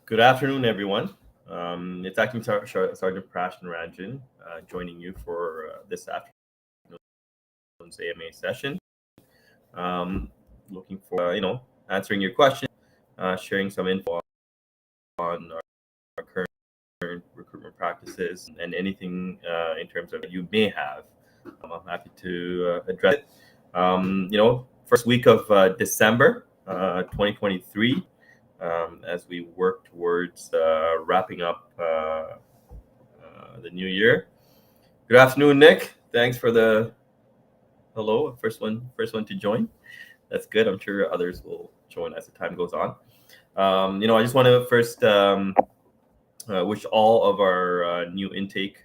Good afternoon, everyone. It's Acting Sergeant Prash Ranjan joining you for this afternoon's AMA session. Looking for, answering your questions, sharing some info on our current recruitment practices and anything in terms of that you may have. I'm happy to address it. First week of December 2023. As we work towards wrapping up the new year. Good afternoon, Nick. Thanks for the hello. First one to join. That's good. I'm sure others will join as the time goes on. I just want to first wish all of our new intake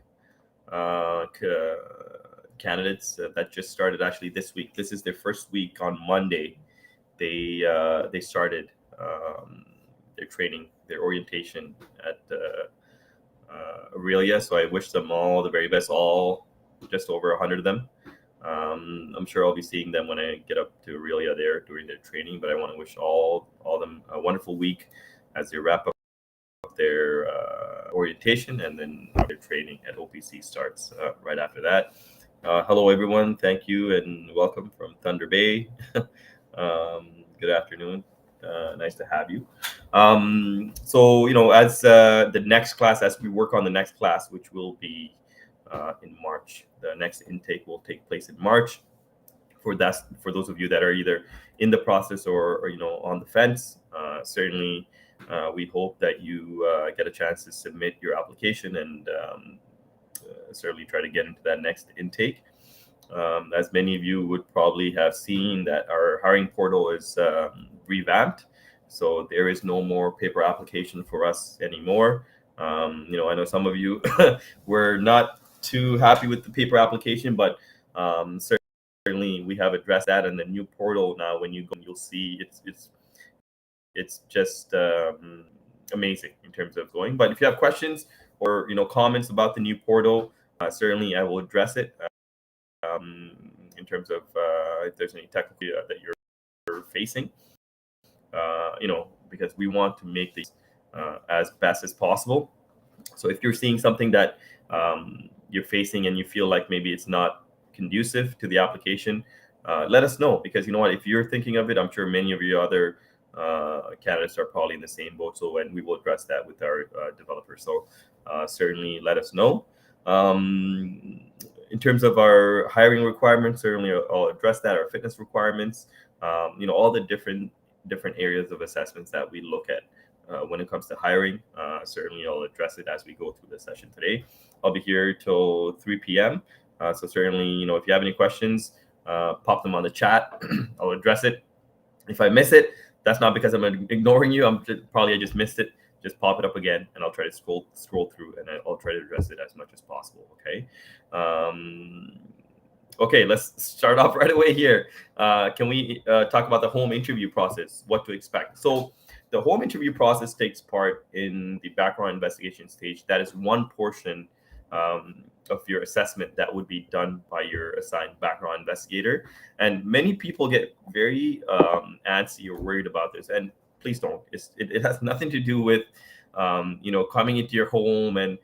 candidates that just started actually this week. This is their first week on Monday. They started their training, their orientation at Aurelia. So I wish them all the very best. All just over 100 of them. I'm sure I'll be seeing them when I get up to Aurelia there during their training. But I want to wish all of them a wonderful week as they wrap up their orientation, and then their training at OPC starts right after that. Hello, everyone. Thank you and welcome from Thunder Bay. Good afternoon. Nice to have you. As the next class, as we work on the next class, which will be in March, the next intake will take place in March. For those of you that are either in the process or on the fence, certainly we hope that you get a chance to submit your application and certainly try to get into that next intake. As many of you would probably have seen, that our hiring portal is revamped, so there is no more paper application for us anymore. I know some of you were not too happy with the paper application, but certainly we have addressed that. And the new portal now, when you go, you'll see it's just amazing in terms of going. But if you have questions or comments about the new portal, certainly I will address it. In terms of if there's any technical that you're facing, because we want to make these as best as possible. So if you're seeing something that you're facing and you feel like maybe it's not conducive to the application, let us know, because you know what, if you're thinking of it, I'm sure many of your other candidates are probably in the same boat. So, and we will address that with our developers. So certainly let us know. In terms of our hiring requirements, certainly I'll address that. Our fitness requirements, all the different areas of assessments that we look at when it comes to hiring. Certainly I'll address it as we go through the session today. I'll be here till 3 p.m. So certainly, if you have any questions, pop them on the chat. I'll address it. If I miss it, that's not because I'm ignoring you. I just missed it. Just pop it up again, and I'll try to scroll through, and I'll try to address it as much as possible. Okay. Okay, let's start off right away here. Can we talk about the home interview process? What to expect? So the home interview process takes part in the background investigation stage. That is one portion of your assessment that would be done by your assigned background investigator. And many people get very antsy or worried about this. And please don't. It has nothing to do with, coming into your home and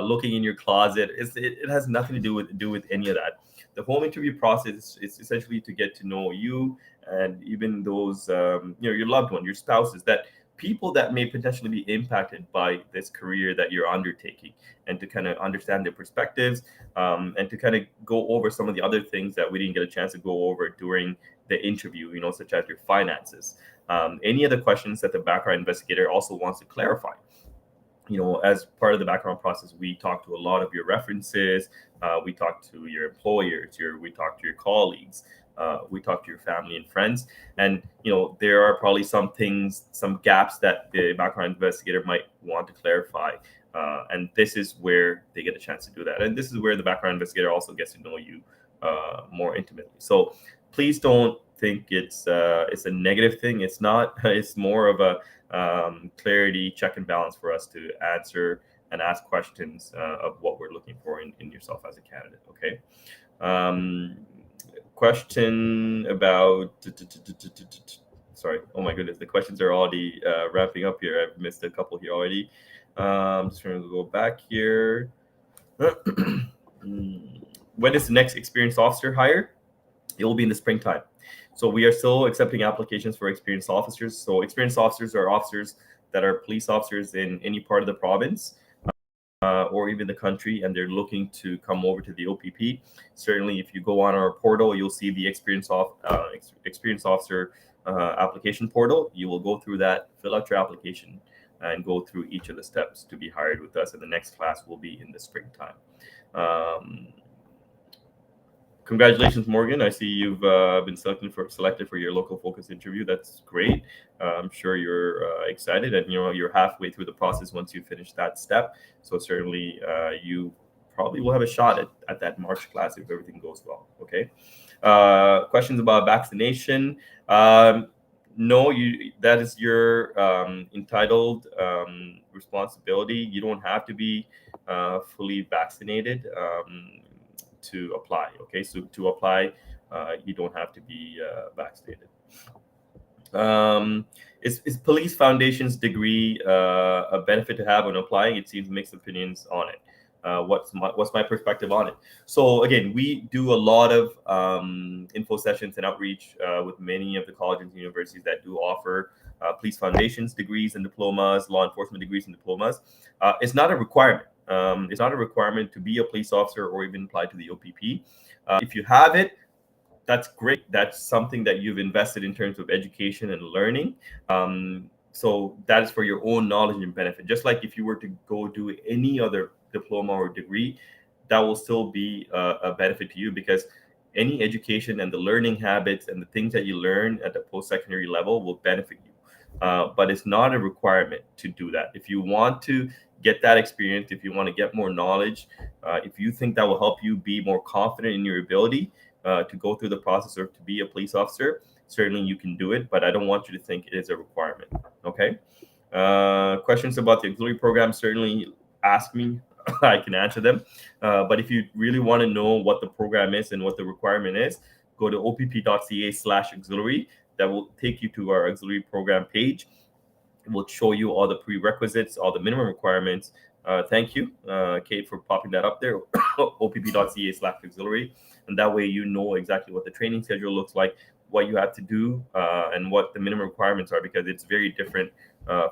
looking in your closet. It has nothing to do with any of that. The home interview process is essentially to get to know you and even those, your loved one, your spouses, that people that may potentially be impacted by this career that you're undertaking, and to kind of understand their perspectives, and to kind of go over some of the other things that we didn't get a chance to go over during the interview, such as your finances. Any of the questions that the background investigator also wants to clarify. As part of the background process, we talk to a lot of your references. We talk to your employers. We talk to your colleagues. We talk to your family and friends. And, there are probably some gaps that the background investigator might want to clarify. And this is where they get a chance to do that. And this is where the background investigator also gets to know you more intimately. So please don't think it's a negative thing. It's not. It's more of a clarity check and balance for us to answer and ask questions of what we're looking for in yourself as a candidate. Okay. Question about Sorry. Oh my goodness, the questions are already wrapping up here. I've missed a couple here already. Just trying to go back here. When is the next experienced officer hire? It will be in the springtime. So we are still accepting applications for experienced officers. So experienced officers are officers that are police officers in any part of the province or even the country, and they're looking to come over to the OPP. Certainly, if you go on our portal, you'll see the experienced officer application portal. You will go through that, fill out your application, and go through each of the steps to be hired with us. And the next class will be in the springtime. Congratulations, Morgan. I see you've been selected for your local focus interview. That's great. I'm sure you're excited, and you're halfway through the process once you finish that step. So certainly, you probably will have a shot at that March class if everything goes well. Okay. Questions about vaccination? No, that is your entitled responsibility. You don't have to be fully vaccinated to apply. Okay, so to apply, you don't have to be vaccinated. Is Police Foundation's degree a benefit to have when applying? It seems mixed opinions on it. What's my perspective on it? So again, we do a lot of info sessions and outreach with many of the colleges and universities that do offer Police Foundation's degrees and diplomas, law enforcement degrees and diplomas. It's not a requirement. It's not a requirement to be a police officer or even apply to the OPP. If you have it, that's great. That's something that you've invested in terms of education and learning. So that is for your own knowledge and benefit. Just like if you were to go do any other diploma or degree, that will still be a benefit to you, because any education and the learning habits and the things that you learn at the post-secondary level will benefit you. But it's not a requirement to do that. If you want to get that experience, if you want to get more knowledge, if you think that will help you be more confident in your ability to go through the process or to be a police officer, certainly you can do it, but I don't want you to think it is a requirement. Okay. Questions about the auxiliary program, certainly ask me. I can answer them. But if you really want to know what the program is and what the requirement is, go to opp.ca/auxiliary. That will take you to our auxiliary program page. It will show you all the prerequisites, all the minimum requirements. Thank you, Kate, for popping that up there. opp.ca/auxiliary. And that way you know exactly what the training schedule looks like, what you have to do, and what the minimum requirements are, because it's very different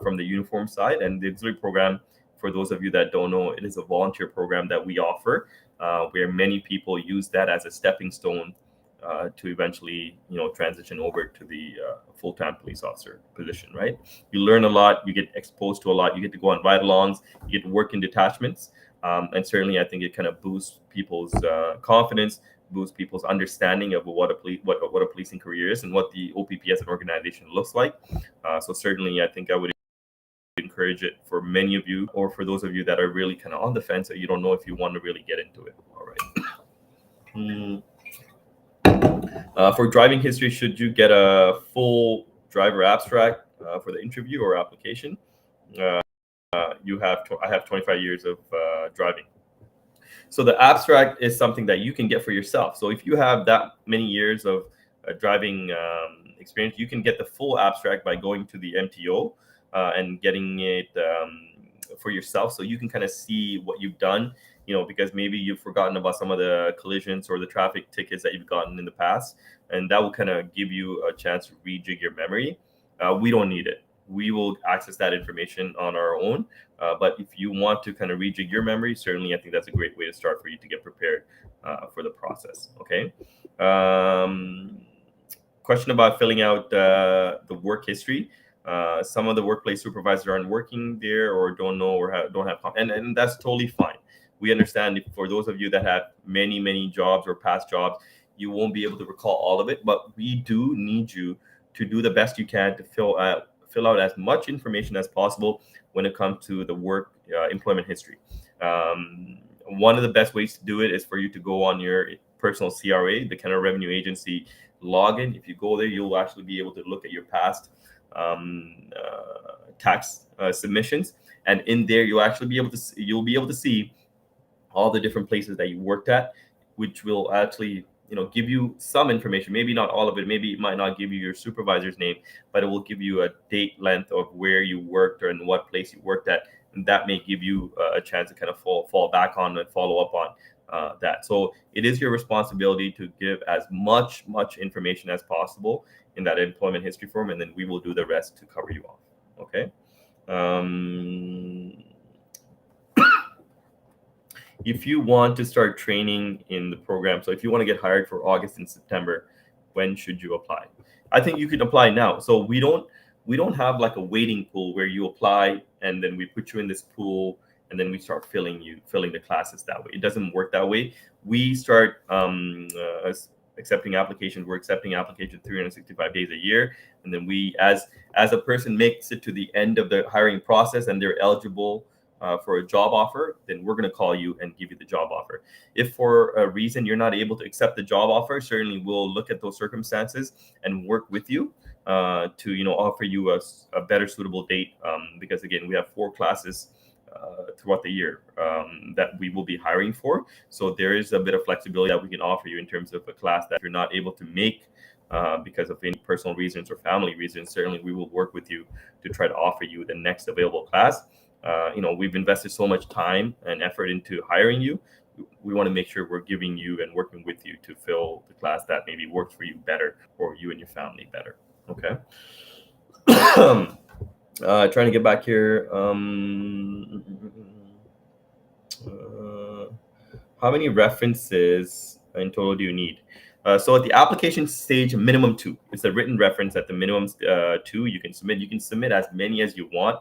from the uniform side. And the auxiliary program, for those of you that don't know, it is a volunteer program that we offer, where many people use that as a stepping stone to eventually, transition over to the full-time police officer position. Right? You learn a lot, you get exposed to a lot, you get to go on ride-alongs, you get to work in detachments, and certainly, I think it kind of boosts people's confidence, boosts people's understanding of what a policing career is and what the OPP as an organization looks like. So certainly, I think I would encourage it for many of you, or for those of you that are really kind of on the fence, that you don't know if you want to really get into it. All right. For driving history, should you get a full driver abstract for the interview or application? I have 25 years of driving. So the abstract is something that you can get for yourself. So if you have that many years of driving experience, you can get the full abstract by going to the MTO and getting it for yourself, so you can kind of see what you've done, because maybe you've forgotten about some of the collisions or the traffic tickets that you've gotten in the past, and that will kind of give you a chance to rejig your memory. We don't need it. We will access that information on our own. But if you want to kind of rejig your memory, certainly I think that's a great way to start for you to get prepared for the process. Okay. Question about filling out the work history. Some of the workplace supervisors aren't working there or don't know or don't have, and that's totally fine. We understand if for those of you that have many jobs or past jobs, you won't be able to recall all of it, but we do need you to do the best you can to fill out as much information as possible when it comes to the work employment history. One of the best ways to do it is for you to go on your personal CRA, the Canada Revenue Agency login. If you go there, you'll actually be able to look at your past tax submissions, and in there you'll be able to see all the different places that you worked at, which will actually give you some information, maybe not all of it. Maybe it might not give you your supervisor's name, but it will give you a date length of where you worked or in what place you worked at, and that may give you a chance to kind of fall back on and follow up on that. So it is your responsibility to give as much information as possible in that employment history form, and then we will do the rest to cover you off. Okay. um, if you want to start training in the program, so if you want to get hired for August and September, when should you apply? I think you can apply now. So we don't have like a waiting pool where you apply and then we put you in this pool and then we start filling the classes that way. It doesn't work that way. We start accepting applications. We're accepting applications 365 days a year, and then we, as a person makes it to the end of the hiring process and they're eligible for a job offer, then we're going to call you and give you the job offer. If for a reason you're not able to accept the job offer, certainly we'll look at those circumstances and work with you to offer you a better suitable date, because again, we have 4 classes throughout the year that we will be hiring for. So there is a bit of flexibility that we can offer you in terms of a class that you're not able to make because of any personal reasons or family reasons. Certainly we will work with you to try to offer you the next available class. We've invested so much time and effort into hiring you. We want to make sure we're giving you and working with you to fill the class that maybe works for you better or you and your family better. Okay. Trying to get back here. How many references in total do you need? So at the application stage, minimum 2. It's a written reference at the minimum 2 you can submit. You can submit as many as you want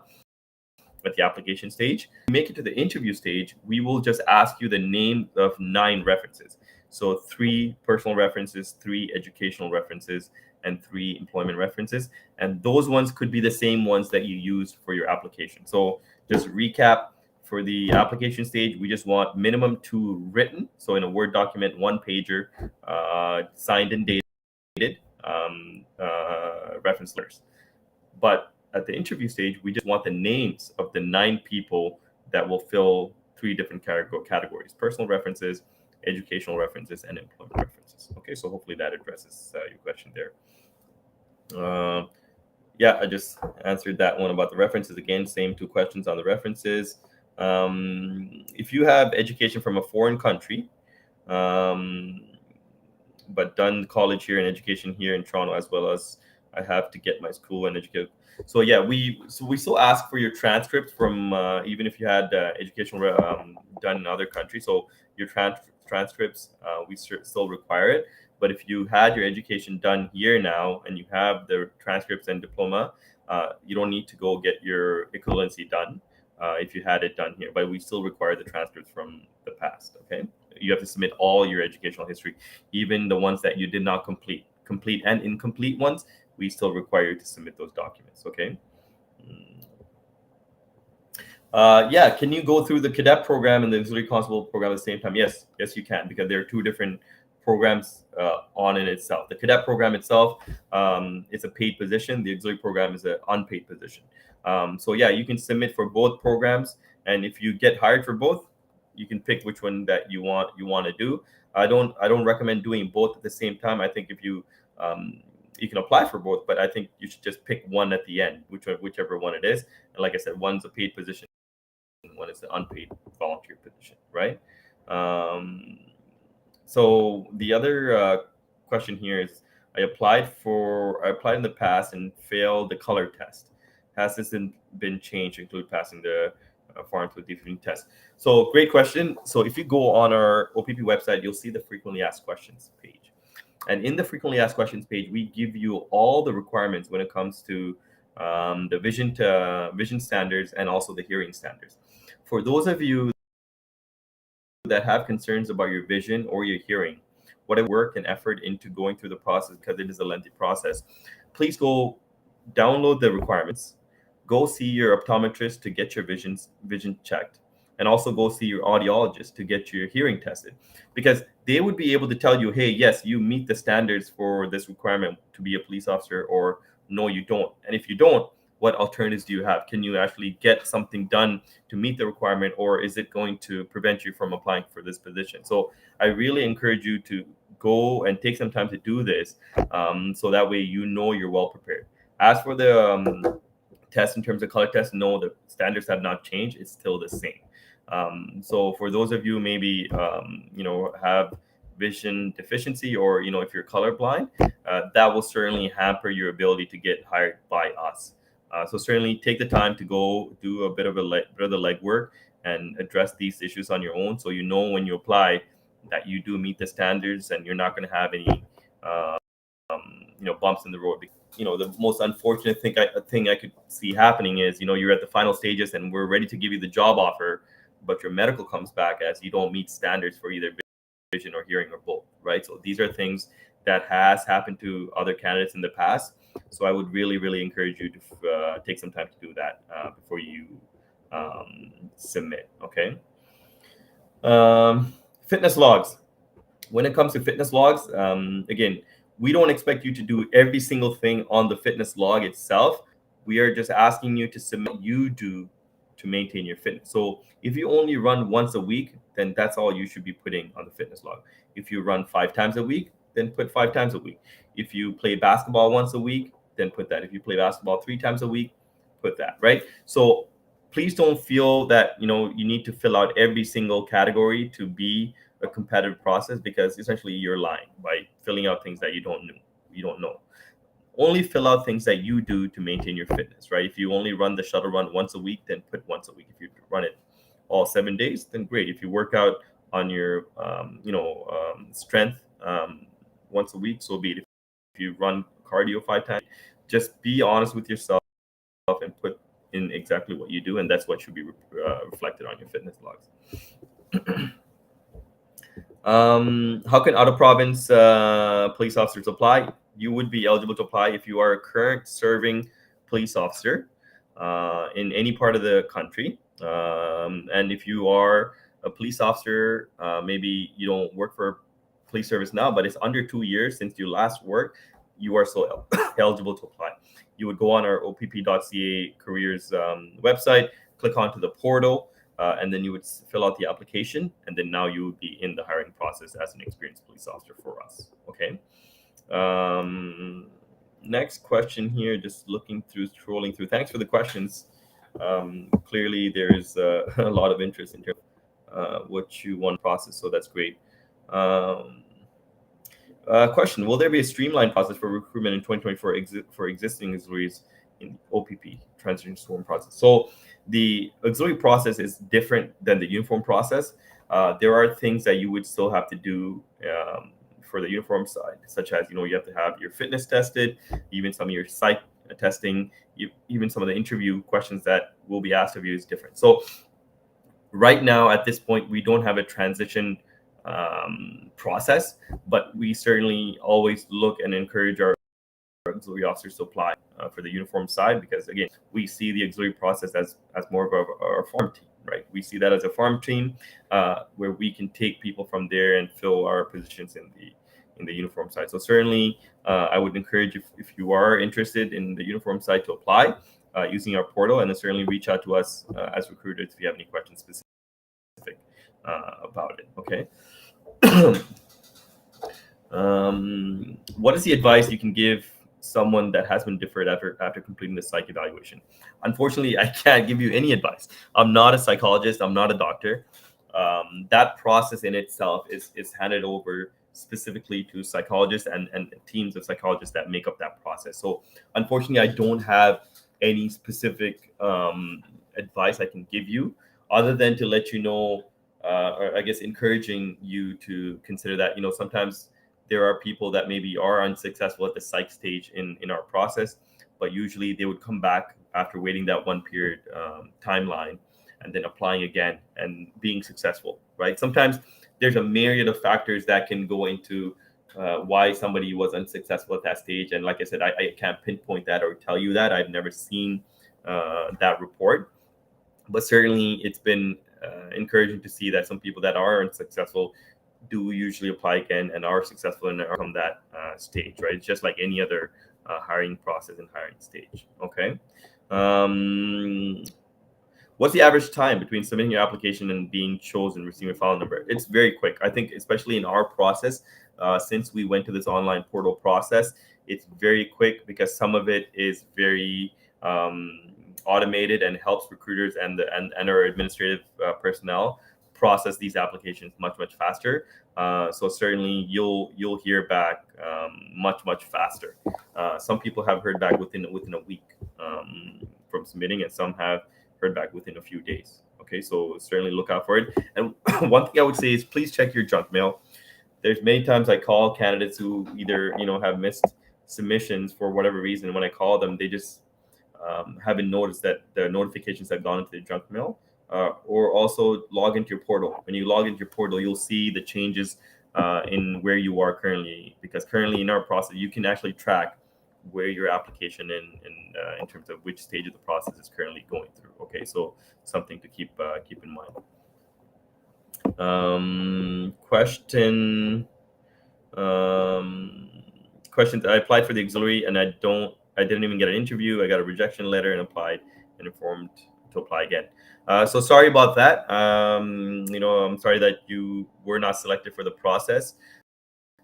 at the application stage. Make it to the interview stage, we will just ask you the name of 9 references. So 3 personal references, 3 educational references, and 3 employment references. And those ones could be the same ones that you used for your application. So just recap, for the application stage, we just want minimum 2 written. So in a Word document, 1 pager, signed and dated reference letters. But at the interview stage, we just want the names of the 9 people that will fill 3 different categories: personal references, educational references, and employment references. Okay, so hopefully that addresses your question there. Yeah, I just answered that one about the references. Again, same 2 questions on the references. If you have education from a foreign country, but done college here and education here in Toronto, as well as I have to get my school and educate. So yeah, we still ask for your transcripts from even if you had education done in other countries. So your transcripts, we still require it. But if you had your education done here now and you have the transcripts and diploma, you don't need to go get your equivalency done if you had it done here. But we still require the transcripts from the past. Okay, you have to submit all your educational history, even the ones that you did not complete and incomplete ones. We still require you to submit those documents. Okay. Yeah, can you go through the cadet program and the auxiliary constable program at the same time? Yes, you can, because there are 2 different programs on in itself. The cadet program itself, it's a paid position. The auxiliary program is an unpaid position. So yeah, you can submit for both programs, and if you get hired for both, you can pick which one that you want to do. I don't recommend doing both at the same time. I think if you can apply for both, but I think you should just pick one at the end, whichever one it is. And like I said, one's a paid position, one is an unpaid volunteer position, right? So the other question here is, I applied in the past and failed the color test. Has this been changed to include passing the foreign to different test? So great question. So if you go on our OPP website, you'll see the frequently asked questions page. And in the frequently asked questions page, we give you all the requirements when it comes to the vision standards and also the hearing standards. For those of you that have concerns about your vision or your hearing, whatever work and effort into going through the process, because it is a lengthy process, please go download the requirements, go see your optometrist to get your vision checked, and also go see your audiologist to get your hearing tested, because they would be able to tell you, hey, yes, you meet the standards for this requirement to be a police officer, or no, you don't. And if you don't, what alternatives do you have? Can you actually get something done to meet the requirement, or is it going to prevent you from applying for this position? So I really encourage you to go and take some time to do this, so that way you're well prepared. As for the test in terms of color test, no, the standards have not changed. It's still the same. So for those of you maybe have vision deficiency, or if you're colorblind, that will certainly hamper your ability to get hired by us. So certainly take the time to go do a bit of the legwork and address these issues on your own, so when you apply that you do meet the standards and you're not going to have any bumps in the road. The most unfortunate thing I could see happening is you're at the final stages and we're ready to give you the job offer, but your medical comes back as you don't meet standards for either vision or hearing or both, right? So these are things that has happened to other candidates in the past. So I would really, really encourage you to take some time to do that before you submit. Okay. Fitness logs. When it comes to fitness logs, again, we don't expect you to do every single thing on the fitness log itself. We are just asking you to submit what you do to maintain your fitness. So if you only run once a week, then that's all you should be putting on the fitness log. If you run 5 times a week, then put 5 times a week. If you play basketball once a week, then put that. If you play basketball 3 times a week, put that, right? So please don't feel that you need to fill out every single category to be a competitive process, because essentially you're lying by filling out things that you don't know. Only fill out things that you do to maintain your fitness, right? If you only run the shuttle run once a week, then put once a week. If you run it all 7 days, then great. If you work out on your strength once a week, so be it. If you run cardio 5 times, just be honest with yourself and put in exactly what you do, and that's what should be reflected on your fitness logs. How can out of province police officers apply? You would be eligible to apply if you are a current serving police officer in any part of the country. And if you are a police officer, maybe you don't work for police service now, but it's under 2 years since you last worked, you are so eligible to apply. You would go on our opp.ca careers website, click onto the portal, and then you would fill out the application, and then now you would be in the hiring process as an experienced police officer for us. Okay. Next question here, just scrolling through. Thanks for the questions. Clearly, there's a lot of interest in terms of what you want to process, so that's great. Question: will there be a streamlined process for recruitment in 2024 for existing auxiliaries in OPP transition storm process? So the auxiliary process is different than the uniform process. There are things that you would still have to do for the uniform side, such as you have to have your fitness tested, even some of your psych testing, even some of the interview questions that will be asked of you is different. So right now, at this point, we don't have a transition process, but we certainly always look and encourage our auxiliary officers to apply for the uniform side, because again, we see the auxiliary process as more of a farm team, right? We see that as a farm team where we can take people from there and fill our positions in the uniform side. So certainly, I would encourage if you are interested in the uniform side to apply using our portal, and then certainly reach out to us as recruiters if you have any questions specific about it. Okay. What is the advice you can give someone that has been deferred after completing the psych evaluation? Unfortunately, I can't give you any advice. I'm not a psychologist. I'm not a doctor. That process in itself is handed over specifically to psychologists and teams of psychologists that make up that process. So unfortunately, I don't have any specific advice I can give you, other than to let you know, or I guess encouraging you to consider that sometimes there are people that maybe are unsuccessful at the psych stage in our process, but usually they would come back after waiting that 1 period timeline and then applying again and being successful, right? Sometimes there's a myriad of factors that can go into why somebody was unsuccessful at that stage. And like I said, I can't pinpoint that or tell you that. I've never seen that report, but certainly it's been encouraging to see that some people that are unsuccessful do usually apply again and are successful and are from that stage, right? It's just like any other hiring process and hiring stage. Okay. What's the average time between submitting your application and being chosen, receiving a file number? It's very quick. I think, especially in our process, since we went to this online portal process, it's very quick because some of it is very automated and helps recruiters and our administrative personnel process these applications much faster. So certainly you'll hear back much faster. Some people have heard back within a week from submitting, and some have heard back within a few days. Okay, so certainly look out for it. And one thing I would say is please check your junk mail. There's many times I call candidates who either have missed submissions for whatever reason. When I call them, they just haven't noticed that the notifications have gone into the junk mail. Or also log into your portal. When you log into your portal, you'll see the changes in where you are currently, because currently in our process, you can actually track where your application in terms of which stage of the process is currently going through. Okay, so something to keep in mind. Questions. I applied for the auxiliary and I didn't even get an interview. I got a rejection letter and applied and informed to apply again. So sorry about that. I'm sorry that you were not selected for the process.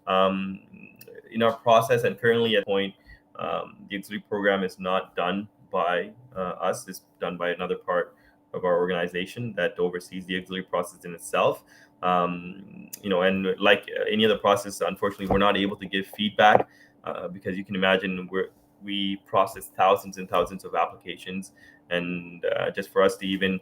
In our process, and currently at the point, the auxiliary program is not done by us. It's done by another part of our organization that oversees the auxiliary process in itself. And like any other process, unfortunately, we're not able to give feedback because you can imagine we process thousands and thousands of applications, and just for us to even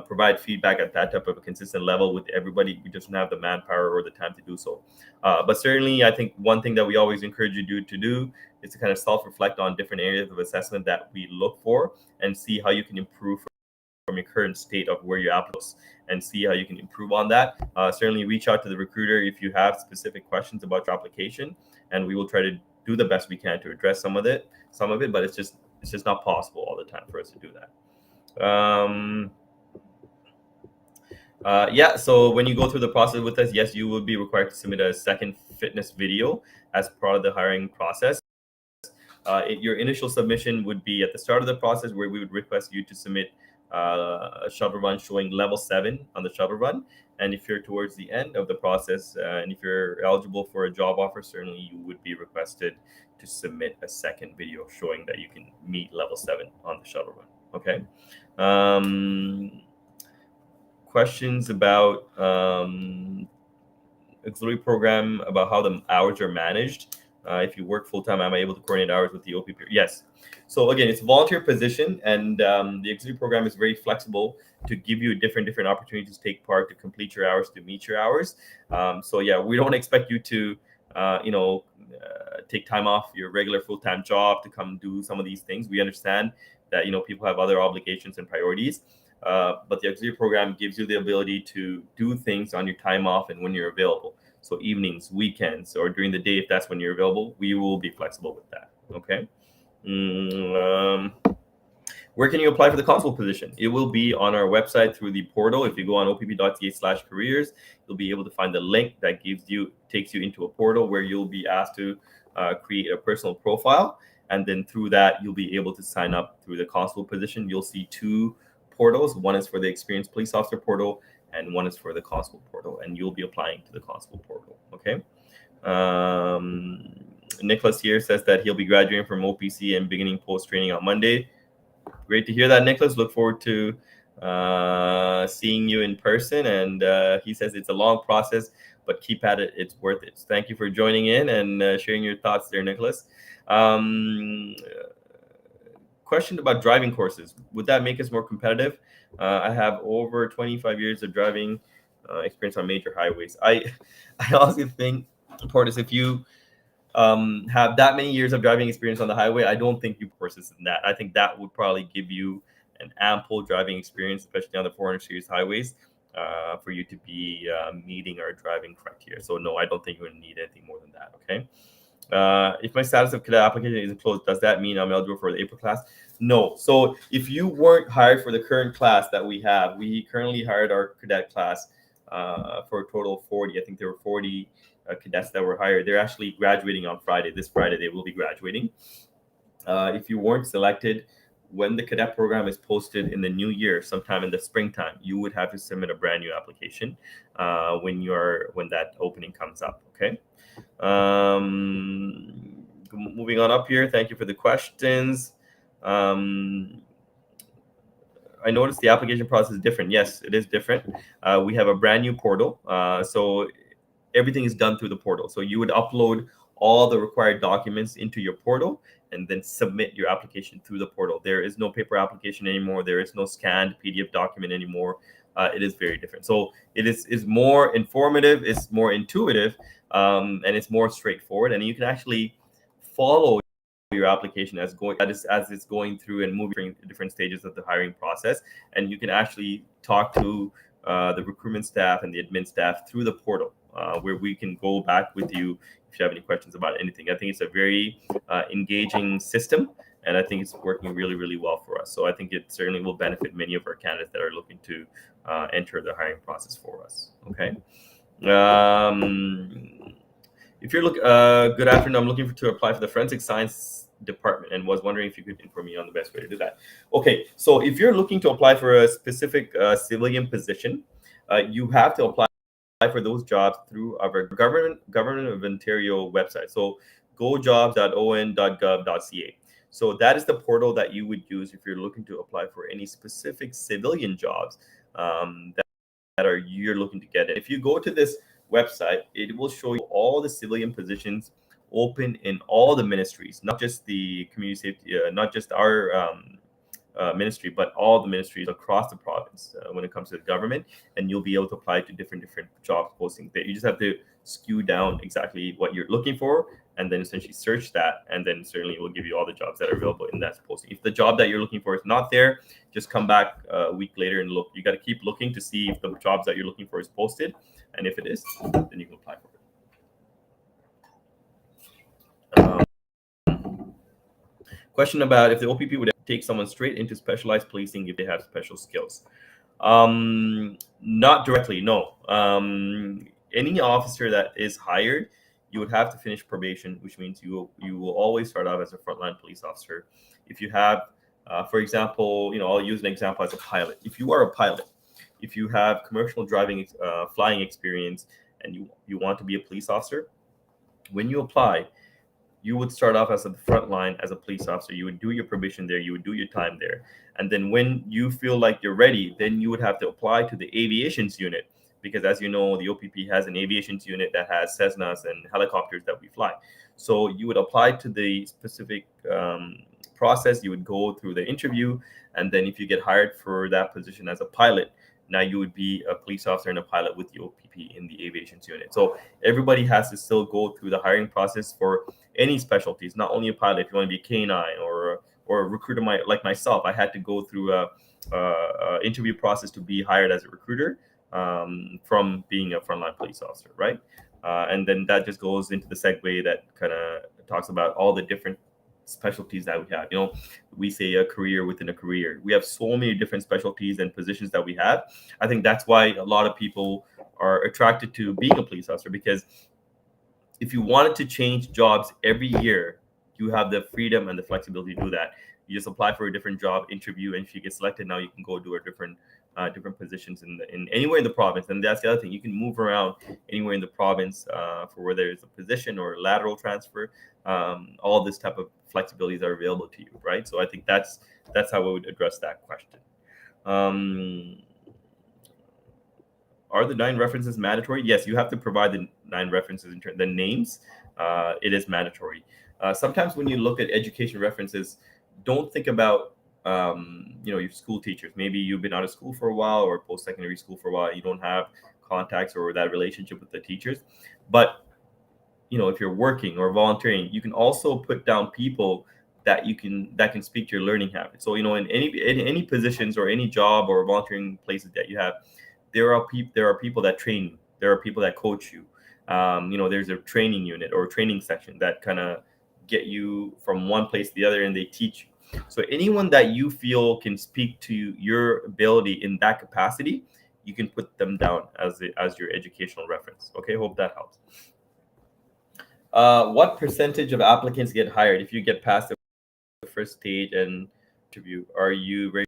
provide feedback at that type of a consistent level with everybody, we just don't have the manpower or the time to do so. But certainly, I think one thing that we always encourage you to do is to kind of self-reflect on different areas of assessment that we look for and see how you can improve from your current state of where your app looks, and see how you can improve on that. Certainly reach out to the recruiter if you have specific questions about your application, and we will try to do the best we can to address some of it, but it's just not possible all the time for us to do that. So when you go through the process with us, yes, you will be required to submit a second fitness video as part of the hiring process. Your initial submission would be at the start of the process, where we would request you to submit a shuttle run showing level 7 on the shuttle run. And if you're towards the end of the process, and if you're eligible for a job offer, certainly you would be requested to submit a second video showing that you can meet level 7 on the shuttle run. Okay. Questions about auxiliary program, about how the hours are managed. If you work full-time, am I able to coordinate hours with the OPP? Yes. So again, it's a volunteer position, and the auxiliary program is very flexible to give you different opportunities to take part, to complete your hours, to meet your hours. So yeah, we don't expect you to take time off your regular full-time job to come do some of these things. We understand that people have other obligations and priorities, but the auxiliary program gives you the ability to do things on your time off and when you're available. So evenings, weekends, or during the day, if that's when you're available, we will be flexible with that. Okay. Where can you apply for the consul position? It will be on our website through the portal. If you go on opp.ca/careers, you'll be able to find the link that takes you into a portal where you'll be asked to create a personal profile. And then through that, you'll be able to sign up through the consul position. You'll see two portals. One is for the experienced police officer portal, and one is for the constable portal, and you'll be applying to the constable portal. Okay. Nicholas here says that he'll be graduating from OPC and beginning post training on Monday. Great to hear that, Nicholas. Look forward to seeing you in person. And he says it's a long process, but keep at it. It's worth it. So thank you for joining in and sharing your thoughts there, Nicholas. Question about driving courses. Would that make us more competitive? I have over 25 years of driving experience on major highways. I honestly think, Portis, if you have that many years of driving experience on the highway, I don't think you courses in that. I think that would probably give you an ample driving experience, especially on the 400 series highways, for you to be meeting our driving criteria. So no, I don't think you would need anything more than that. Okay. If my status of cadet application isn't closed, does that mean I'm eligible for the April class? No. So if you weren't hired for the current class that we have, we currently hired our cadet class for a total of 40. I think there were 40 cadets that were hired. They're actually graduating on Friday. This Friday, they will be graduating. If you weren't selected, when the cadet program is posted in the new year, sometime in the springtime, you would have to submit a brand new application when that opening comes up. Okay. Moving on up here. Thank you for the questions. I noticed the application process is different. Yes, it is different. We have a brand new portal. So everything is done through the portal. So you would upload all the required documents into your portal and then submit your application through the portal. There is no paper application anymore. There is no scanned PDF document anymore. It is very different. So it is more informative, it's more intuitive, and it's more straightforward. And you can actually follow your application as it's going through and moving through different stages of the hiring process, and you can actually talk to the recruitment staff and the admin staff through the portal, where we can go back with you if you have any questions about anything. I think it's a very engaging system, and I think it's working really, really well for us. So I think it certainly will benefit many of our candidates that are looking to enter the hiring process for us. Okay. If you're good afternoon. I'm looking to apply for the forensic science department and was wondering if you could inform me on the best way to do that. Okay, so if you're looking to apply for a specific civilian position, you have to apply for those jobs through our government of Ontario website. So gojobs.on.gov.ca. So that is the portal that you would use if you're looking to apply for any specific civilian jobs you're looking to get in. If you go to this website, it will show you all the civilian positions open in all the ministries, not just the community safety, not just our ministry, but all the ministries across the province when it comes to the government. And you'll be able to apply to different job postings. That you just have to skew down exactly what you're looking for, and then essentially search that, and then certainly it will give you all the jobs that are available in that posting. If the job that you're looking for is not there, just come back a week later and look. You got to keep looking to see if the jobs that you're looking for is posted, and if it is, then you can apply for it. Question about if the OPP would take someone straight into specialized policing if they have special skills. Not directly, no. Any officer that is hired, you would have to finish probation, which means you will always start off as a frontline police officer. If you have, for example, I'll use an example as a pilot. If you are a pilot, if you have commercial driving, flying experience, and you want to be a police officer, when you apply, you would start off as a front line as a police officer. You would do your probation there. You would do your time there. And then when you feel like you're ready, then you would have to apply to the aviations unit, because as you know, the OPP has an aviations unit that has Cessnas and helicopters that we fly. So you would apply to the specific process. You would go through the interview. And then if you get hired for that position as a pilot, now you would be a police officer and a pilot with the OPP in the aviations unit. So everybody has to still go through the hiring process for any specialties, not only a pilot. If you want to be a canine or a recruiter, like myself, I had to go through a interview process to be hired as a recruiter from being a frontline police officer, right? And then that just goes into the segue that kind of talks about all the different specialties that we have. We say a career within a career. We have so many different specialties and positions that we have. I think that's why a lot of people are attracted to being a police officer, because if you wanted to change jobs every year, you have the freedom and the flexibility to do that. You just apply for a different job, interview, and if you get selected, now you can go do a different positions in anywhere in the province. And that's the other thing, you can move around anywhere in the province for whether it's a position or a lateral transfer. All this type of flexibilities are available to you, right? So I think that's how I would address that question. Are the 9 references mandatory? Yes, you have to provide the 9 references. The names, it is mandatory. Sometimes when you look at education references, don't think about your school teachers. Maybe you've been out of school for a while or post-secondary school for a while. You don't have contacts or that relationship with the teachers. But if you're working or volunteering, you can also put down people that can speak to your learning habits. So in any positions or any job or volunteering places that you have, there are people that train you. There are people that coach you. There's a training unit or a training section that kind of get you from one place to the other, and they teach you. So anyone that you feel can speak to your ability in that capacity, you can put them down as your educational reference. Okay, hope that helps. What percentage of applicants get hired if you get past the first stage and interview. Are you ready?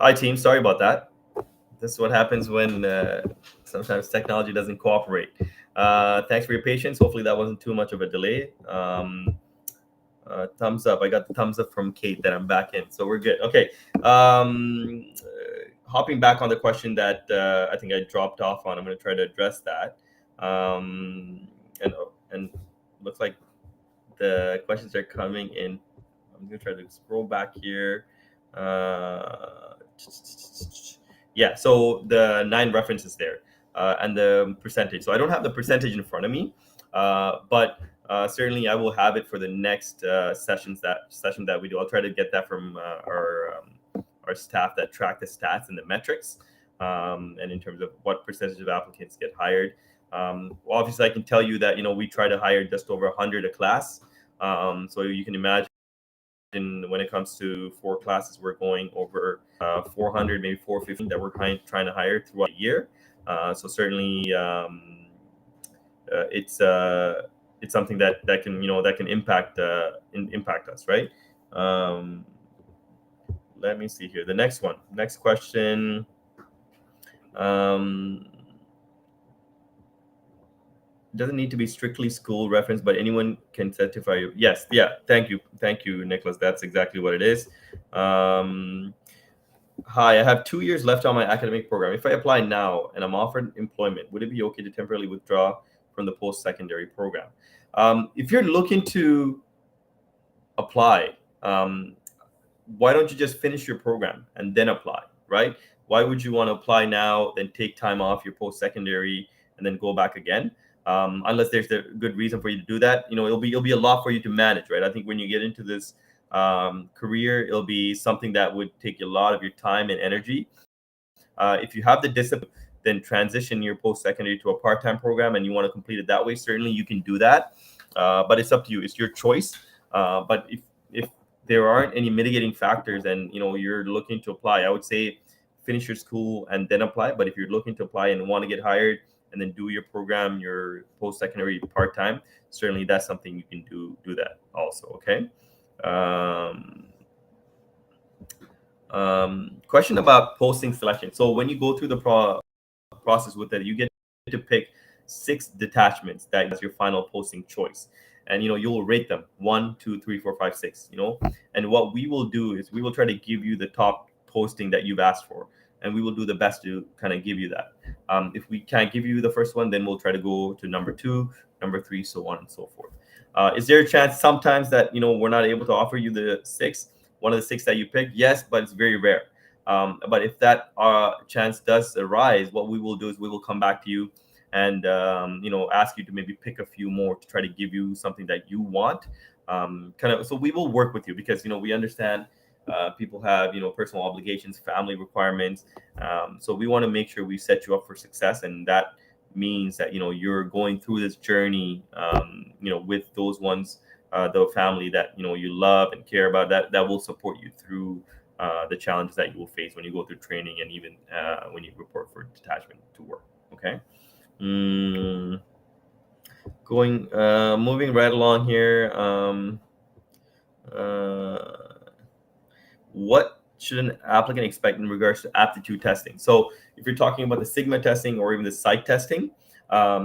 Hi, team. Sorry about that. This is what happens when sometimes technology doesn't cooperate. Thanks for your patience. Hopefully, that wasn't too much of a delay. Thumbs up. I got the thumbs up from Kate that I'm back in, so we're good. Okay. Hopping back on the question that I think I dropped off on, I'm going to try to address that. And looks like the questions are coming in. I'm going to try to scroll back here. Yeah, so the 9 references there and the percentage. So I don't have the percentage in front of me, but certainly I will have it for the next session that we do. I'll try to get that from our staff that track the stats and the metrics, and in terms of what percentage of applicants get hired. Well, obviously, I can tell you that we try to hire just over 100 a class. So you can imagine when it comes to 4 classes, we're going over 400, maybe 450 that we're trying to hire throughout the year. So certainly, it's something that can impact impact us, right? Um, Let me see here. The next question. Um, doesn't need to be strictly school reference, but anyone can certify you. Yes, yeah. Thank you, Nicholas. That's exactly what it is. Hi, I have 2 years left on my academic program. If I apply now and I'm offered employment, would it be okay to temporarily withdraw from the post-secondary program? If you're looking to apply, why don't you just finish your program and then apply, right? Why would you want to apply now, then take time off your post-secondary and then go back again? Unless there's a good reason for you to do that, it'll be a lot for you to manage, right? I think when you get into this career, it'll be something that would take a lot of your time and energy. If you have the discipline, then transition your post-secondary to a part-time program and you want to complete it that way, certainly you can do that. But it's up to you. It's your choice. But if there aren't any mitigating factors and you're looking to apply, I would say finish your school and then apply. But if you're looking to apply and want to get hired, and then do your program, your post-secondary part-time, certainly that's something you can do that also. Okay. um, Question about posting selection. So when you go through the process with it, you get to pick 6 detachments that is your final posting choice, and you'll rate them 1, 2, 3, 4, 5, 6. And what we will do is we will try to give you the top posting that you've asked for, and we will do the best to kind of give you that. If we can't give you the first one, then we'll try to go to number 2, number 3, so on and so forth. Is there a chance sometimes that we're not able to offer you the one of the 6 that you picked? Yes, but it's very rare. But if that chance does arise, what we will do is we will come back to you and ask you to maybe pick a few more to try to give you something that you want. So we will work with you because we understand people have personal obligations, family requirements. So we want to make sure we set you up for success, and that means that you're going through this journey with those ones, the family that you love and care about, that will support you through the challenges that you will face when you go through training, and even when you report for detachment to work. Okay. Mm, moving right along here. Uh, what should an applicant expect in regards to aptitude testing? So if you're talking about the Sigma testing or even the psych testing,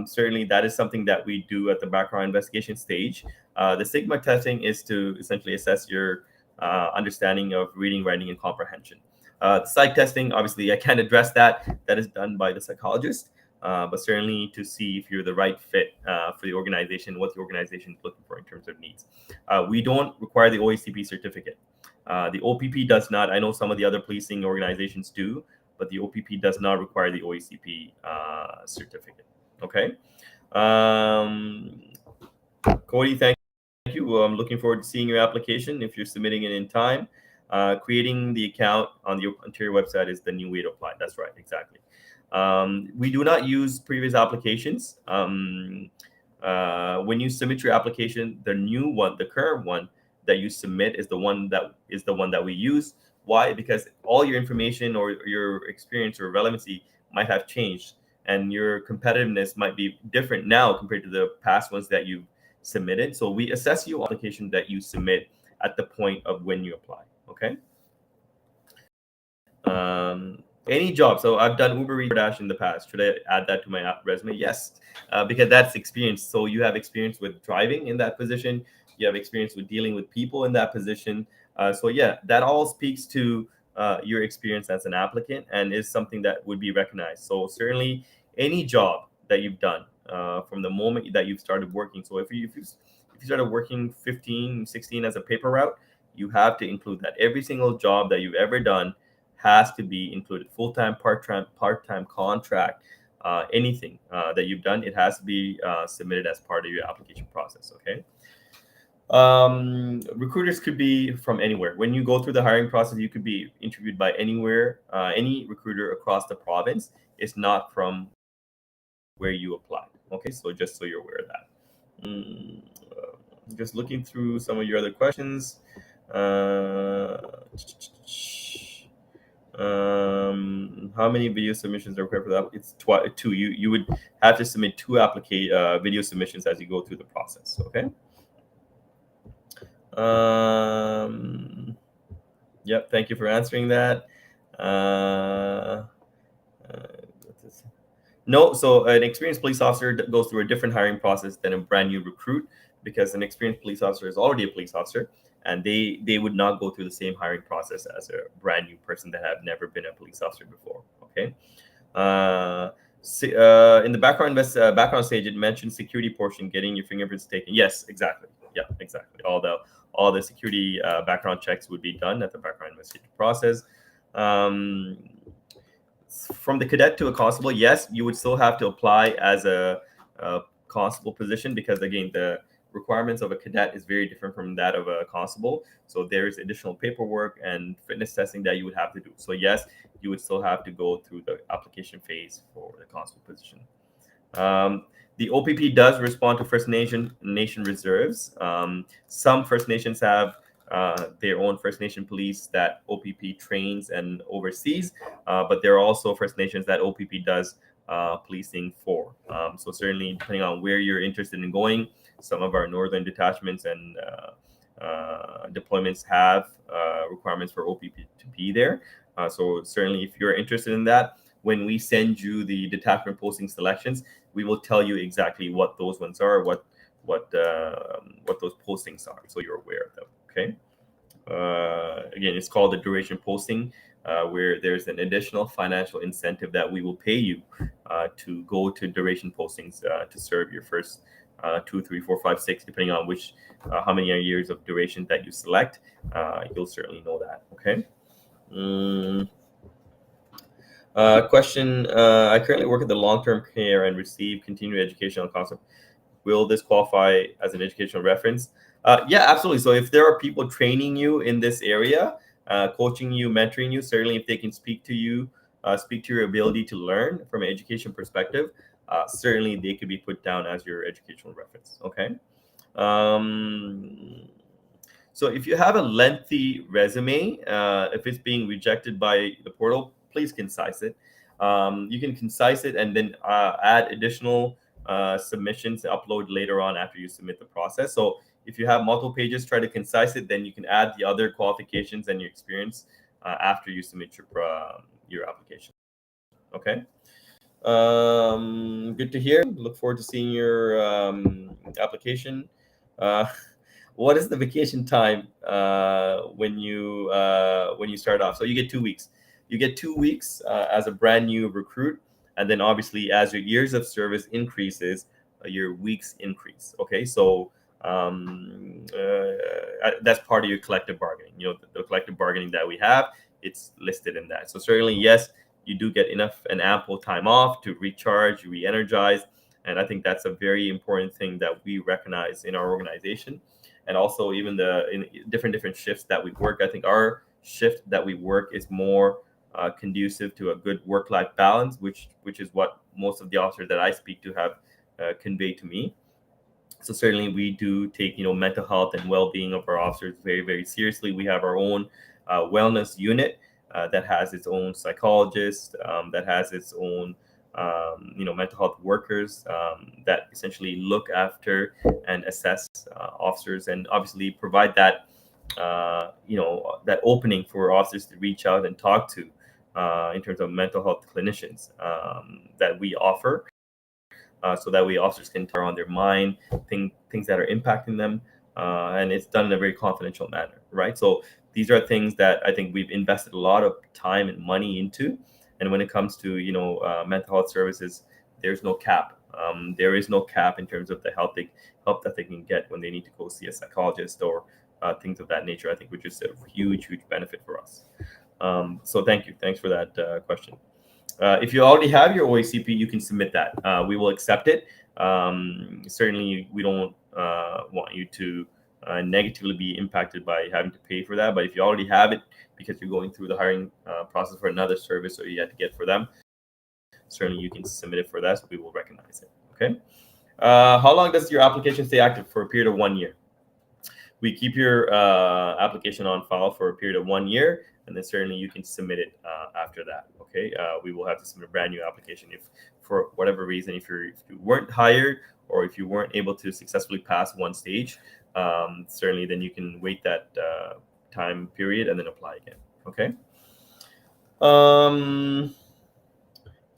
certainly that is something that we do at the background investigation stage. The Sigma testing is to essentially assess your understanding of reading, writing, and comprehension. The psych testing, obviously, I can't address that. That is done by the psychologist, but certainly to see if you're the right fit for the organization, what the organization is looking for in terms of needs. We don't require the OACP certificate. The OPP does not. I know some of the other policing organizations do, but the OPP does not require the OACP certificate. Okay. Um, Cody, thank you. I'm looking forward to seeing your application if you're submitting it in time. Creating the account on the Ontario website is the new way to apply. That's right, exactly. We do not use previous applications. When you submit your application, the new one, the current one that you submit is the one that we use. Why? Because all your information or your experience or relevancy might have changed, and your competitiveness might be different now compared to the past ones that you've submitted. So we assess your application that you submit at the point of when you apply. Okay. Any job. So I've done Uber Eats, DoorDash in the past. Should I add that to my resume? Yes, because that's experience. So you have experience with driving in that position. You have experience with dealing with people in that position. So yeah, that all speaks to your experience as an applicant and is something that would be recognized. So certainly any job that you've done from the moment that you've started working. So if you started working 15, 16 as a paper route, you have to include that. Every single job that you've ever done has to be included. Full-time, part-time contract, anything that you've done, it has to be submitted as part of your application process. Okay. Recruiters could be from anywhere. When you go through the hiring process, you could be interviewed by anywhere, any recruiter across the province. It's not from where you applied. Okay, so just so you're aware of that. Just looking through some of your other questions. How many video submissions are required for that? It's 2. You would have to submit 2 video submissions as you go through the process. Okay. Yep. Thank you for answering that. No, so an experienced police officer goes through a different hiring process than a brand new recruit, because an experienced police officer is already a police officer, and they would not go through the same hiring process as a brand new person that have never been a police officer before. Okay. In the background stage, it mentioned security portion, getting your fingerprints taken. Yes, exactly. Yeah, exactly. All the security background checks would be done at the background investigation process. From the cadet to a constable, yes, you would still have to apply as a constable position, because again, the requirements of a cadet is very different from that of a constable. So there's additional paperwork and fitness testing that you would have to do. So yes, you would still have to go through the application phase for the constable position. The OPP does respond to First Nation reserves. Some First Nations have their own First Nation police that OPP trains and oversees, but there are also First Nations that OPP does policing for. So certainly, depending on where you're interested in going, some of our northern detachments and deployments have requirements for OPP to be there. So certainly, if you're interested in that, when we send you the detachment posting selections, we will tell you exactly what those ones are, what those postings are, so you're aware of them. Okay. Again, it's called the duration posting, where there's an additional financial incentive that we will pay you to go to duration postings to serve your first 2, 3, 4, 5, 6, depending on which how many years of duration that you select. You'll certainly know that. Okay. Mm. Question. I currently work at the long-term care and receive continuing educational concept. Will this qualify as an educational reference? Yeah, absolutely. So if there are people training you in this area, coaching you, mentoring you, certainly if they can speak to you, speak to your ability to learn from an education perspective, certainly they could be put down as your educational reference. Okay. Um, so if you have a lengthy resume, if it's being rejected by the portal, please concise it. You can concise it and then add additional submissions, upload later on after you submit the process. So if you have multiple pages, try to concise it. Then you can add the other qualifications and your experience after you submit your application. Okay. Good to hear. Look forward to seeing your application. Uh, what is the vacation time when you start off? So you get 2 weeks. You get 2 weeks as a brand new recruit, and then obviously as your years of service increases, your weeks increase. Okay, so that's part of your collective bargaining. You know, the collective bargaining that we have, it's listed in that. So certainly, yes, you do get enough and ample time off to recharge, re-energize, and I think that's a very important thing that we recognize in our organization. And also even the in different shifts that we work, I think our shift that we work is more conducive to a good work-life balance, which is what most of the officers that I speak to have conveyed to me. So certainly we do take mental health and well-being of our officers very, very seriously. We have our own wellness unit that has its own psychologist, that has its own mental health workers that essentially look after and assess officers, and obviously provide that that opening for officers to reach out and talk to in terms of mental health clinicians that we offer, so that way officers can turn on their mind, things that are impacting them, and it's done in a very confidential manner, right? So these are things that I think we've invested a lot of time and money into. And when it comes to mental health services, there's no cap. There is no cap in terms of the help that they can get when they need to go see a psychologist or things of that nature. I think which is a huge benefit for us. So thank you, thanks for that question. If you already have your OACP, you can submit that. We will accept it. Certainly, we don't want you to negatively be impacted by having to pay for that. But if you already have it because you're going through the hiring process for another service or you had to get for them, certainly you can submit it for that. So we will recognize it. Okay. How long does your application stay active? For a period of 1 year. We keep your application on file for a period of 1 year, and then certainly you can submit it after that. Okay, we will have to submit a brand new application if, for whatever reason, if you weren't hired or if you weren't able to successfully pass one stage, certainly then you can wait that time period and then apply again. Okay.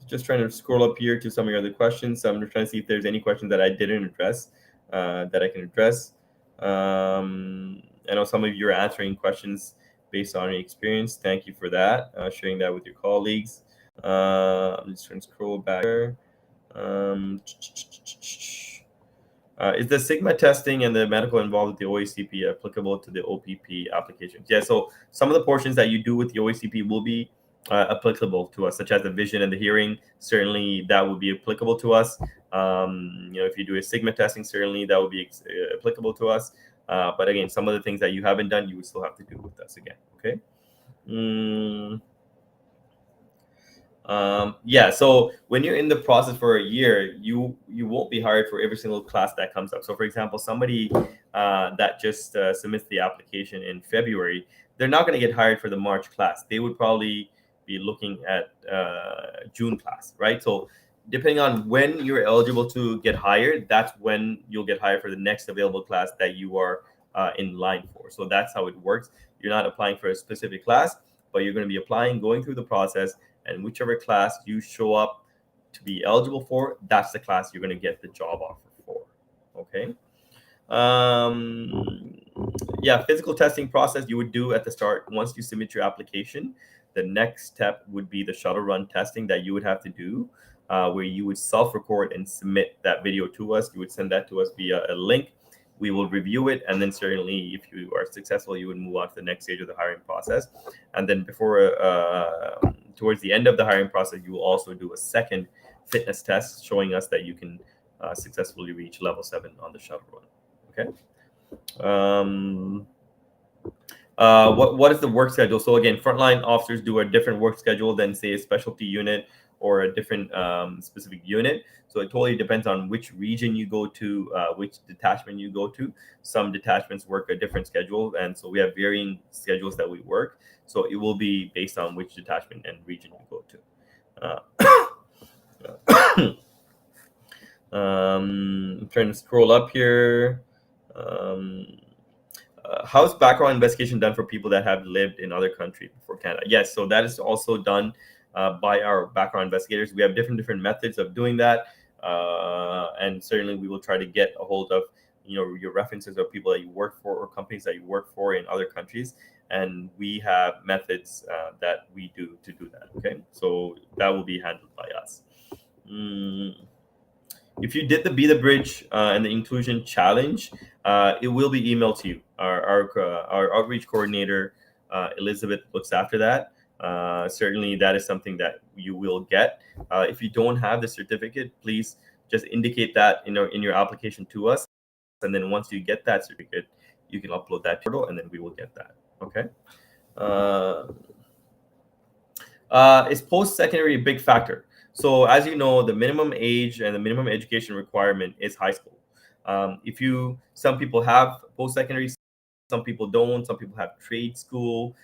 Just trying to scroll up here to some of your other questions. So I'm just trying to see if there's any questions that I didn't address that I can address. I know some of you are answering questions based on your experience. Thank you for that, sharing that with your colleagues. I'm just trying to scroll back here. Is the Sigma testing and the medical involved with the OACP applicable to the OPP applications? Yeah, so some of the portions that you do with the OACP will be applicable to us, such as the vision and the hearing. Certainly, that would be applicable to us. If you do a Sigma testing, certainly that would be applicable to us. But again, some of the things that you haven't done, you would still have to do with us again. Okay. Yeah, so when you're in the process for a year, you won't be hired for every single class that comes up. So for example, somebody that just submits the application in February, they're not going to get hired for the March class. They would probably be looking at June class, right? So depending on when you're eligible to get hired, that's when you'll get hired for the next available class that you are in line for. So that's how it works. You're not applying for a specific class, but you're going to be applying, going through the process, and whichever class you show up to be eligible for, that's the class you're going to get the job offer for. Okay. Um, yeah, physical testing process you would do at the start. Once you submit your application, the next step would be the shuttle run testing that you would have to do, where you would self-record and submit that video to us. You would send that to us via a link. We will review it, and then certainly, if you are successful, you would move on to the next stage of the hiring process. And then before, towards the end of the hiring process, you will also do a second fitness test showing us that you can successfully reach level 7 on the shuttle run. Okay. What is the work schedule? So again, frontline officers do a different work schedule than say a specialty unit or a different specific unit. So it totally depends on which region you go to, which detachment you go to. Some detachments work a different schedule, and so we have varying schedules that we work. So it will be based on which detachment and region you go to. I'm trying to scroll up here. How's background investigation done for people that have lived in other countries before Canada? Yes, so that is also done by our background investigators. We have different methods of doing that, and certainly we will try to get a hold of your references of people that you work for or companies that you work for in other countries, and we have methods that we do to do that. Okay, so that will be handled by us. If you did the Be the Bridge and the inclusion challenge, it will be emailed to you. Our outreach coordinator, Elizabeth, looks after that. Certainly, that is something that you will get. If you don't have the certificate, please just indicate that in your application to us, and then once you get that certificate, you can upload that portal, and then we will get that. Okay. Is post-secondary a big factor? So as you know, the minimum age and the minimum education requirement is high school. Some people have post-secondary, some people don't. Some people have trade school.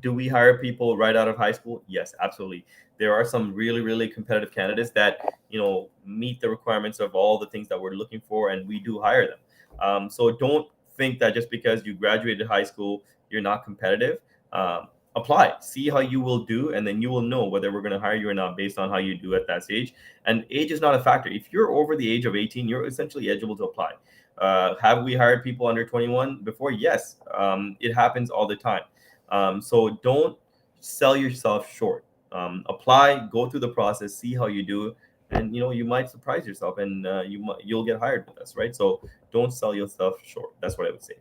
Do we hire people right out of high school? Yes, absolutely. There are some really competitive candidates that meet the requirements of all the things that we're looking for, and we do hire them. So don't think that just because you graduated high school, you're not competitive. Apply, see how you will do, and then you will know whether we're going to hire you or not based on how you do at that stage. And age is not a factor. If you're over the age of 18, you're essentially eligible to apply. Have we hired people under 21 before? Yes, it happens all the time. So don't sell yourself short. Apply, go through the process, see how you do, and you might surprise yourself, and you'll get hired with us, right? So don't sell yourself short. That's what I would say.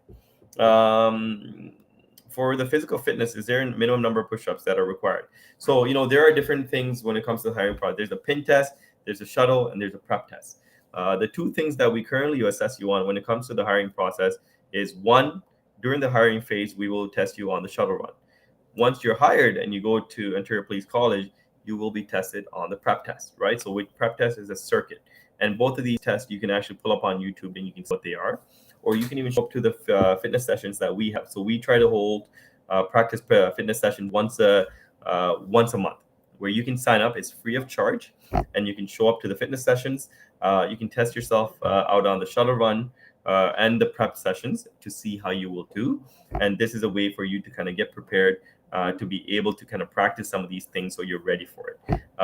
For the physical fitness, is there a minimum number of push-ups that are required? So there are different things when it comes to the hiring process. There's a pin test, there's a shuttle, and there's a prep test. The two things that we currently assess you on when it comes to the hiring process is, one, during the hiring phase, we will test you on the shuttle run. Once you're hired and you go to Ontario Police College, you will be tested on the prep test, right? So with prep test is a circuit, and both of these tests you can actually pull up on YouTube and you can see what they are, or you can even show up to the fitness sessions that we have. So we try to hold practice fitness session once a month, where you can sign up. It's free of charge, and you can show up to the fitness sessions. You can test yourself out on the shuttle run and the prep sessions to see how you will do. And this is a way for you to kind of get prepared to be able to kind of practice some of these things so you're ready for it.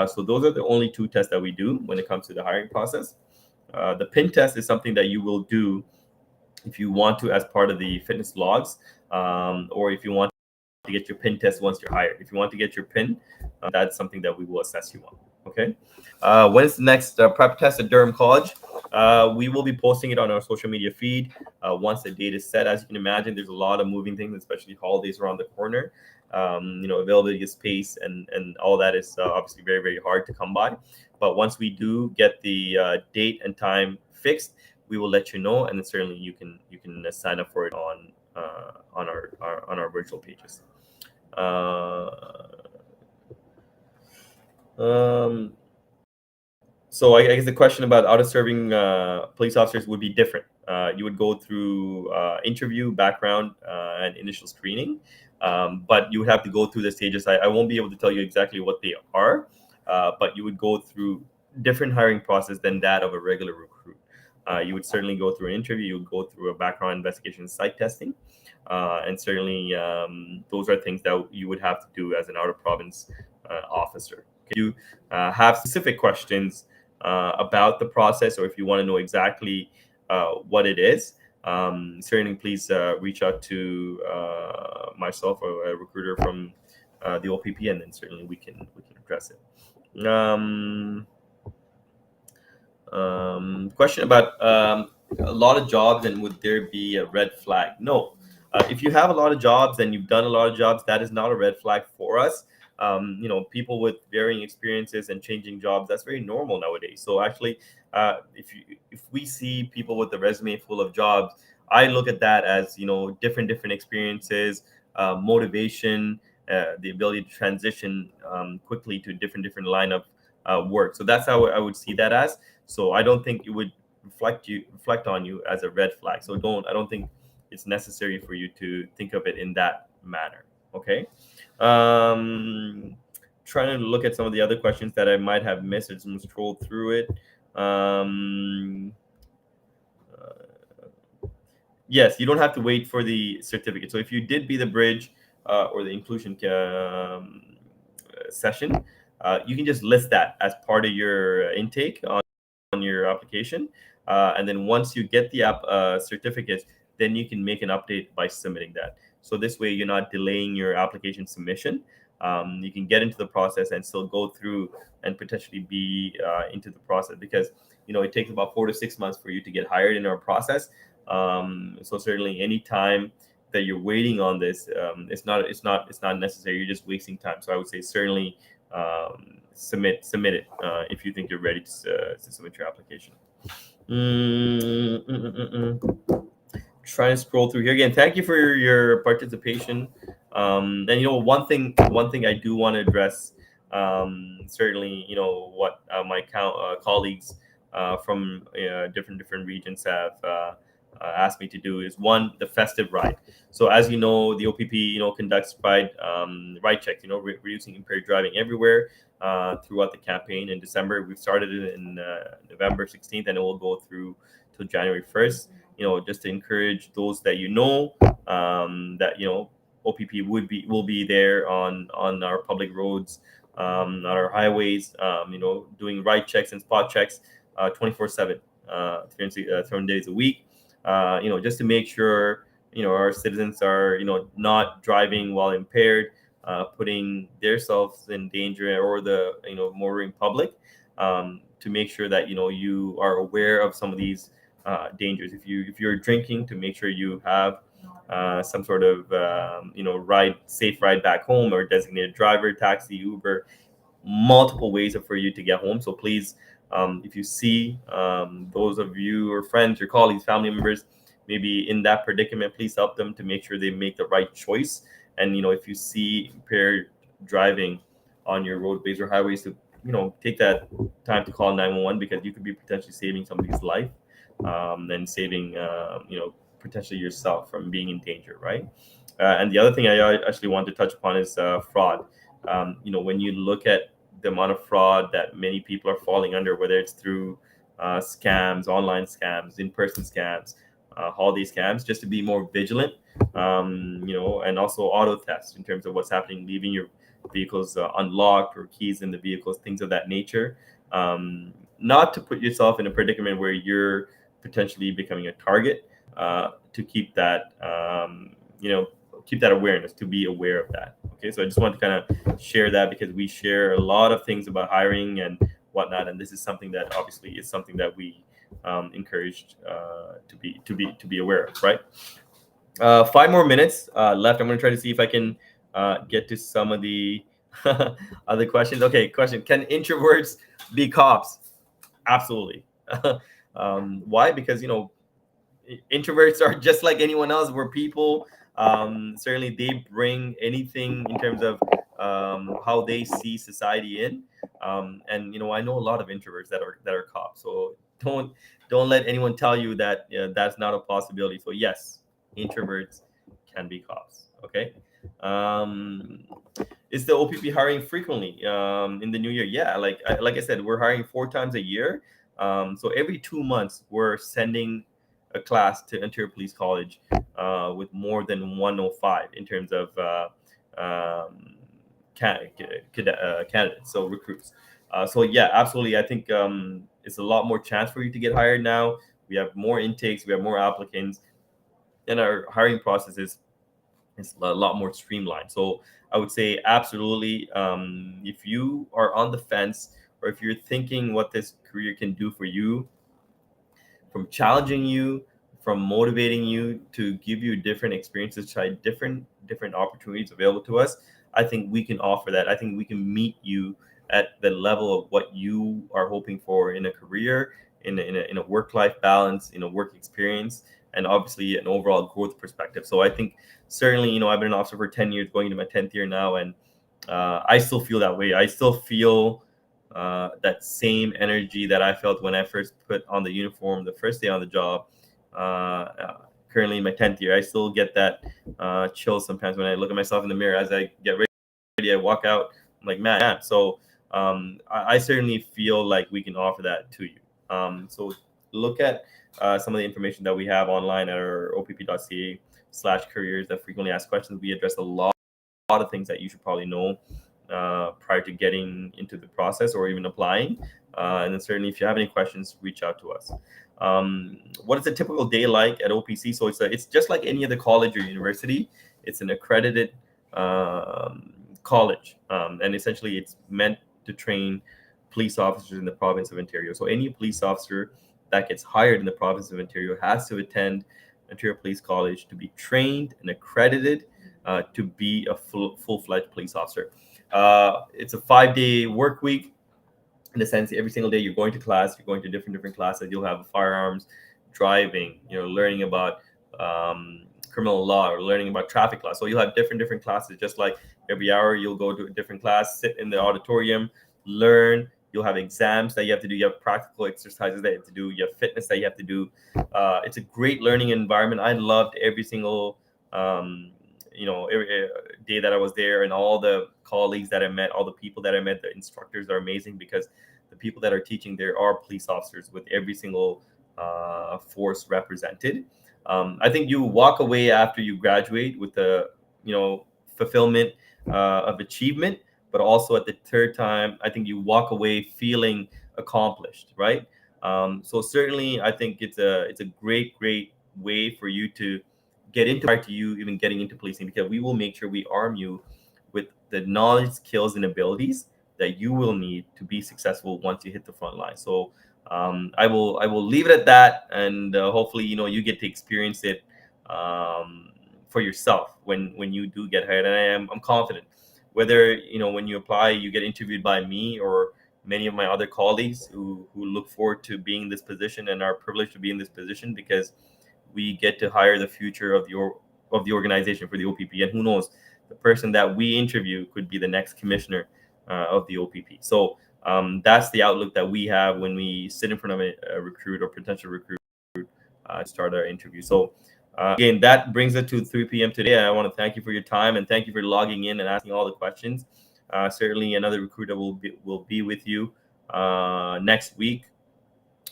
So those are the only two tests that we do when it comes to the hiring process. The pin test is something that you will do if you want to as part of the fitness logs, or if you want to get your pin test once you're hired. If you want to get your pin, that's something that we will assess you on. Okay. When's the next prep test at Durham College? We will be posting it on our social media feed once the date is set. As you can imagine, there's a lot of moving things, especially holidays around the corner. Availability of space and all that is obviously very hard to come by. But once we do get the date and time fixed, we will let you know, and then certainly you can sign up for it on our virtual pages. So I guess the question about out of serving police officers would be different. You would go through interview, background, and initial screening, but you would have to go through the stages. I won't be able to tell you exactly what they are, but you would go through different hiring process than that of a regular recruit. You would certainly go through an interview, you would go through a background investigation, site testing, and certainly those are things that you would have to do as an out of province officer. If you have specific questions about the process, or if you want to know exactly what it is, certainly please reach out to myself or a recruiter from the OPP, and then certainly we can address it. Question about a lot of jobs, and would there be a red flag? No. If you have a lot of jobs and you've done a lot of jobs, that is not a red flag for us. People with varying experiences and changing jobs, that's very normal nowadays. So actually, if we see people with a resume full of jobs, I look at that as different experiences, motivation, the ability to transition quickly to different line of work. So that's how I would see that as. So I don't think it would reflect on you as a red flag. So I don't think it's necessary for you to think of it in that manner. Okay. Trying to look at some of the other questions that I might have missed as I scroll through it. Yes, you don't have to wait for the certificate. So if you did be the bridge or the inclusion session, you can just list that as part of your intake on your application. And then once you get the certificates, then you can make an update by submitting that. So this way, you're not delaying your application submission. You can get into the process and still go through and potentially be into the process, because it takes about 4 to 6 months for you to get hired in our process. So certainly, any time that you're waiting on this, it's not necessary. You're just wasting time. So I would say certainly submit it if you think you're ready to submit your application. Trying to scroll through here again. Thank you for your participation. And one thing I do want to address, certainly what my colleagues from different regions have asked me to do is, one, the festive ride. So as you know, the OPP conducts ride checks, reducing impaired driving everywhere throughout the campaign. In December, we've started it in November 16th, and it will go through till January 1st. Just to encourage those that that OPP will be there on our public roads, on our highways, doing ride checks and spot checks 24/7, 3 days a week. Just to make sure our citizens are not driving while impaired, putting themselves in danger, or the motoring public, to make sure that you are aware of some of these dangers. If you're drinking, to make sure you have some sort of safe ride back home, or designated driver, taxi, Uber, multiple ways for you to get home. So please, if you see those of you or friends, your colleagues, family members, maybe in that predicament, please help them to make sure they make the right choice. And if you see impaired driving on your roadways or highways, to take that time to call 911, because you could be potentially saving somebody's life, and saving potentially yourself from being in danger, right? And the other thing I actually want to touch upon is fraud. When you look at the amount of fraud that many people are falling under, whether it's through scams, online scams, in-person scams, holiday scams, just to be more vigilant, and also auto test in terms of what's happening, leaving your vehicles unlocked, or keys in the vehicles, things of that nature. Not to put yourself in a predicament where you're potentially becoming a target, to keep that awareness, to be aware of that. Okay, so I just want to kind of share that, because we share a lot of things about hiring and whatnot, and this is something that obviously is something that we encouraged to be aware of, right? 5 more minutes left. I'm going to try to see if I can get to some of the other questions. Okay, question: can introverts be cops? Absolutely. Why? Because introverts are just like anyone else. We're people. Certainly, they bring anything in terms of how they see society in. And I know a lot of introverts that are cops. So don't let anyone tell you that that's not a possibility. So yes, introverts can be cops. Okay. Um, is the OPP hiring frequently in the new year? Yeah, like I said, we're hiring 4 times a year. So every 2 months, we're sending a class to Ontario Police College with more than 105 in terms of um, candidates, so recruits. So yeah, absolutely. I think it's a lot more chance for you to get hired now. We have more intakes, we have more applicants, and our hiring process is a lot more streamlined. So I would say absolutely. If you are on the fence, or if you're thinking what this career can do for you, from challenging you, from motivating you to give you different experiences, try different opportunities available to us, I think we can offer that. I think we can meet you at the level of what you are hoping for in a career, in a work life balance, in a work experience, and obviously an overall growth perspective. So I think certainly, I've been an officer for 10 years, going to my 10th year now, and I still feel that way. I still feel that same energy that I felt when I first put on the uniform the first day on the job. Currently in my 10th year, I still get that chill sometimes when I look at myself in the mirror as I get ready. I walk out. I'm like, man. So I certainly feel like we can offer that to you. So look at some of the information that we have online at our opp.ca/careers that frequently asked questions. We address a lot of things that you should probably know prior to getting into the process or even applying. And then certainly, if you have any questions, reach out to us. What is a typical day like at OPC? So it's just like any other college or university. It's an accredited college, and essentially, it's meant to train police officers in the province of Ontario. So any police officer that gets hired in the province of Ontario has to attend Ontario Police College to be trained and accredited to be a full-fledged police officer. It's a 5-day work week in the sense every single day you're going to class, you're going to different classes. You'll have firearms, driving, learning about criminal law or learning about traffic law. So you'll have different classes. Just like every hour you'll go to a different class, sit in the auditorium, learn. You'll have exams that you have to do. You have practical exercises that you have to do. You have fitness that you have to do. It's a great learning environment. I loved every single every day that I was there, and all the colleagues that I met, all the people that I met. The instructors are amazing because the people that are teaching there are police officers with every single force represented. I think you walk away after you graduate with the fulfillment of achievement, but also at the third time, I think you walk away feeling accomplished, right? So certainly, I think it's a great way for you to get into prior to you even getting into policing, because we will make sure we arm you with the knowledge, skills, and abilities that you will need to be successful once you hit the front line. So I will leave it at that, and hopefully you get to experience it for yourself when you do get hired. And I'm confident, whether when you apply you get interviewed by me or many of my other colleagues who look forward to being in this position and are privileged to be in this position, because we get to hire the future of the organization for the OPP. And who knows, the person that we interview could be the next commissioner of the OPP. So that's the outlook that we have when we sit in front of a recruit or potential recruit to start our interview. So again, that brings it to 3 p.m. today. I want to thank you for your time, and thank you for logging in and asking all the questions. Certainly, another recruiter will be with you next week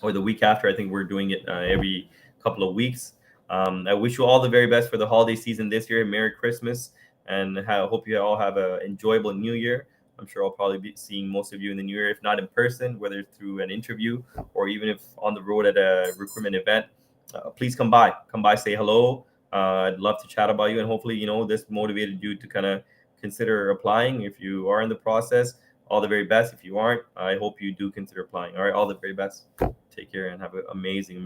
or the week after. I think we're doing it every couple of weeks. I wish you all the very best for the holiday season this year. Merry Christmas, and hope you all have an enjoyable New Year. I'm sure I'll probably be seeing most of you in the New Year, if not in person, whether through an interview or even if on the road at a recruitment event. Please come by, say hello. I'd love to chat about you, and hopefully, this motivated you to kind of consider applying. If you are in the process, all the very best. If you aren't, I hope you do consider applying. All right, all the very best. Take care and have an amazing